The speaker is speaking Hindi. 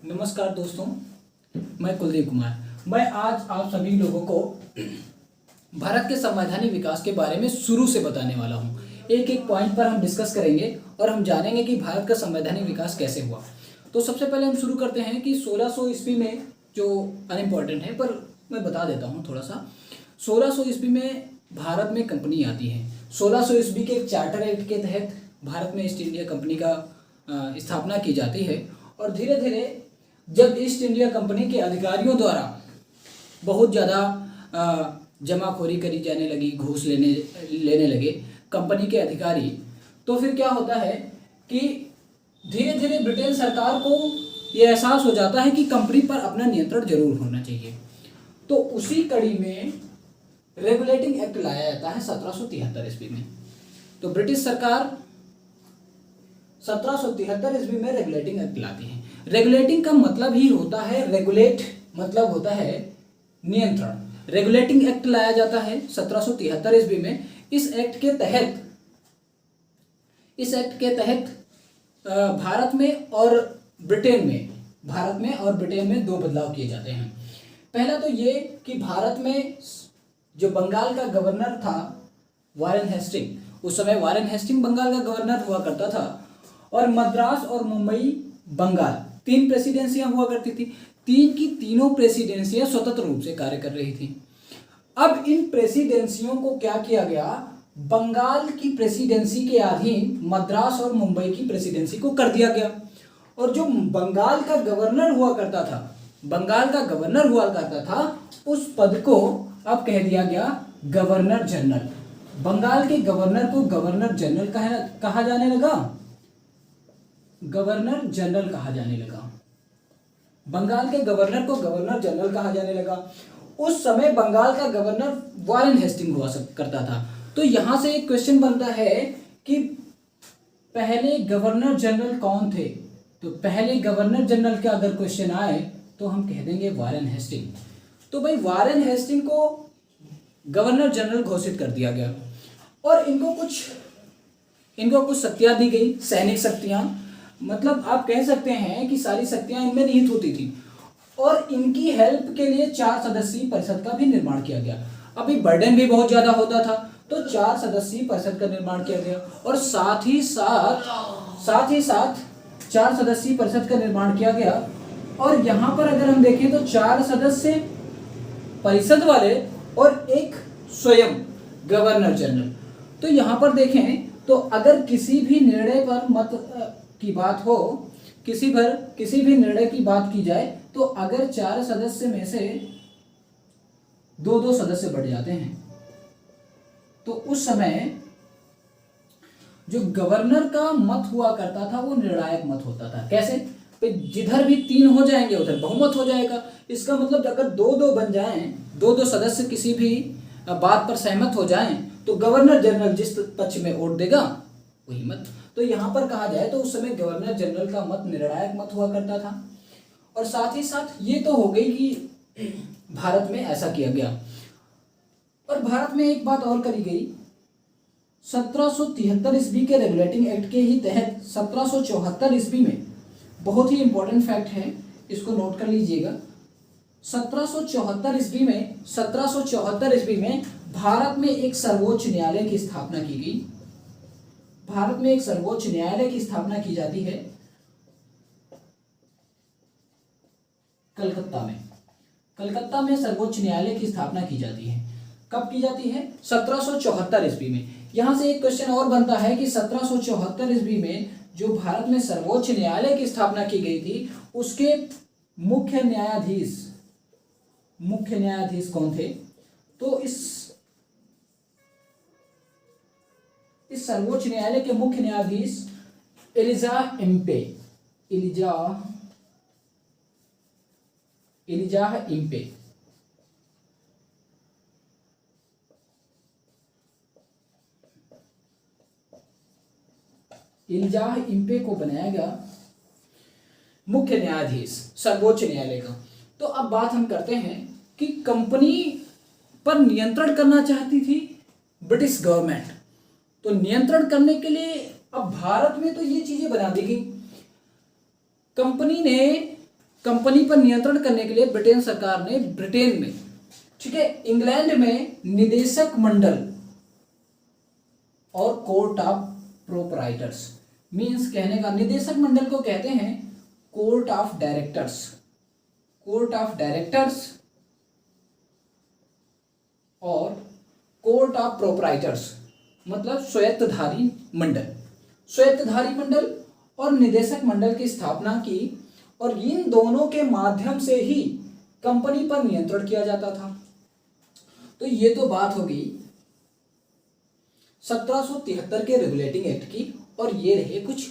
नमस्कार दोस्तों, मैं कुलदीप कुमार। मैं आज आप सभी लोगों को भारत के संवैधानिक विकास के बारे में शुरू से बताने वाला हूँ। एक एक पॉइंट पर हम डिस्कस करेंगे और हम जानेंगे कि भारत का संवैधानिक विकास कैसे हुआ। तो सबसे पहले हम शुरू करते हैं कि 1600 ईस्वी में, जो अनइम्पॉर्टेंट है पर मैं बता देता हूँ थोड़ा सा। 1600 ईस्वी में भारत में कंपनी आती है। 1600 ईस्वी के एक चार्टर एक्ट के तहत भारत में ईस्ट इंडिया कंपनी का स्थापना की जाती है। और धीरे धीरे जब ईस्ट इंडिया कंपनी के अधिकारियों द्वारा बहुत ज़्यादा जमाखोरी करी जाने लगी, घूस लेने लगे कंपनी के अधिकारी, तो फिर क्या होता है कि धीरे धीरे ब्रिटेन सरकार को ये एहसास हो जाता है कि कंपनी पर अपना नियंत्रण जरूर होना चाहिए। तो उसी कड़ी में रेगुलेटिंग एक्ट लाया जाता है 1773 ईस्वी में। तो ब्रिटिश सरकार 1773 ईस्वी में रेगुलेटिंग एक्ट लाती है। रेगुलेटिंग का मतलब ही होता है, रेगुलेट मतलब होता है नियंत्रण। रेगुलेटिंग एक्ट लाया जाता है 1773 ईस्वी में। इस एक्ट के तहत भारत में और ब्रिटेन में दो बदलाव किए जाते हैं। पहला तो ये कि भारत में जो बंगाल का गवर्नर था वारेन हेस्टिंग, उस समय वारेन हेस्टिंग बंगाल का गवर्नर हुआ करता था, और मद्रास और मुंबई बंगाल, 3 प्रेसिडेंसियां हुआ करती थी। तीनों प्रेसिडेंसियां स्वतंत्र रूप से कार्य कर रही थी। अब इन प्रेसिडेंसियों को क्या किया गया, बंगाल की प्रेसिडेंसी के अधीन मद्रास और मुंबई की प्रेसिडेंसी को कर दिया गया। और जो बंगाल का गवर्नर हुआ करता था उस पद को अब कह दिया गया गवर्नर जनरल। बंगाल के गवर्नर को गवर्नर जनरल कहा जाने लगा। बंगाल के गवर्नर को गवर्नर जनरल कहा जाने लगा। उस समय बंगाल का गवर्नर वारेन हेस्टिंग हुआ करता था। तो यहां से एक क्वेश्चन बनता है कि पहले गवर्नर जनरल कौन थे। तो पहले गवर्नर जनरल का अगर क्वेश्चन आए तो हम कह देंगे वारेन हेस्टिंग। तो भाई वारेन हेस्टिंग को गवर्नर जनरल घोषित कर दिया गया और इनको कुछ शक्तियां दी गई, सैनिक शक्तियां। मतलब आप कह सकते हैं कि सारी शक्तियां इनमें निहित होती थी। और इनकी हेल्प के लिए 4 सदस्यीय परिषद का भी निर्माण किया गया। अभी बर्डन भी बहुत ज्यादा होता था, तो 4 सदस्यीय परिषद का निर्माण किया गया। और साथ ही साथ 4 सदस्यीय परिषद का निर्माण किया गया। और यहाँ पर अगर हम देखें तो 4 सदस्य परिषद वाले और एक स्वयं गवर्नर जनरल। तो यहाँ पर देखें तो अगर किसी भी निर्णय पर मत की बात हो, किसी भी निर्णय की बात की जाए, तो अगर 4 सदस्य में से 2 सदस्य बढ़ जाते हैं तो उस समय जो गवर्नर का मत हुआ करता था वो निर्णायक मत होता था। कैसे? जिधर भी 3 हो जाएंगे उधर बहुमत हो जाएगा। इसका मतलब अगर 2 बन जाएं, 2 सदस्य किसी भी बात पर सहमत हो जाएं, तो गवर्नर जनरल जिस पक्ष में वोट देगा वही मत। तो यहाँ पर कहा जाए तो उस समय गवर्नर जनरल का मत निर्णायक मत हुआ करता था। और साथ ही साथ ये तो हो गई कि भारत में ऐसा किया गया। और भारत में एक बात और करी गई, 1773 ईस्वी के रेगुलेटिंग एक्ट के ही तहत 1774 ईस्वी में, बहुत ही इंपॉर्टेंट फैक्ट है, इसको नोट कर लीजिएगा। 1774 ईस्वी में भारत में एक सर्वोच्च न्यायालय की स्थापना की गई। भारत में एक सर्वोच्च न्यायालय की स्थापना की जाती है कलकत्ता में सर्वोच्च न्यायालय की स्थापना की जाती है। कब की जाती है? 1774 ईस्वी में। यहां से एक क्वेश्चन और बनता है कि 1774 ईस्वी में जो भारत में सर्वोच्च न्यायालय की स्थापना की गई थी, उसके मुख्य न्यायाधीश कौन थे? तो इस सर्वोच्च न्यायालय के मुख्य न्यायाधीश एलिजाह इम्पे को बनाया गया मुख्य न्यायाधीश सर्वोच्च न्यायालय का। तो अब बात हम करते हैं कि कंपनी पर नियंत्रण करना चाहती थी ब्रिटिश गवर्नमेंट। तो नियंत्रण करने के लिए अब भारत में तो ये चीजें बना दी गई। कंपनी ने कंपनी पर नियंत्रण करने के लिए ब्रिटेन सरकार ने ब्रिटेन में, ठीक है, इंग्लैंड में निदेशक मंडल और कोर्ट ऑफ प्रोपराइटर्स, मींस कहने का निदेशक मंडल को कहते हैं court of directors, court of directors और कोर्ट ऑफ प्रोपराइटर्स मतलब स्वायत्तधारी मंडल, स्वायत्तधारी मंडल और निदेशक मंडल की स्थापना की और इन दोनों के माध्यम से ही कंपनी पर नियंत्रण किया जाता था। तो ये तो बात हो गई 1773 के रेगुलेटिंग एक्ट की और ये रहे कुछ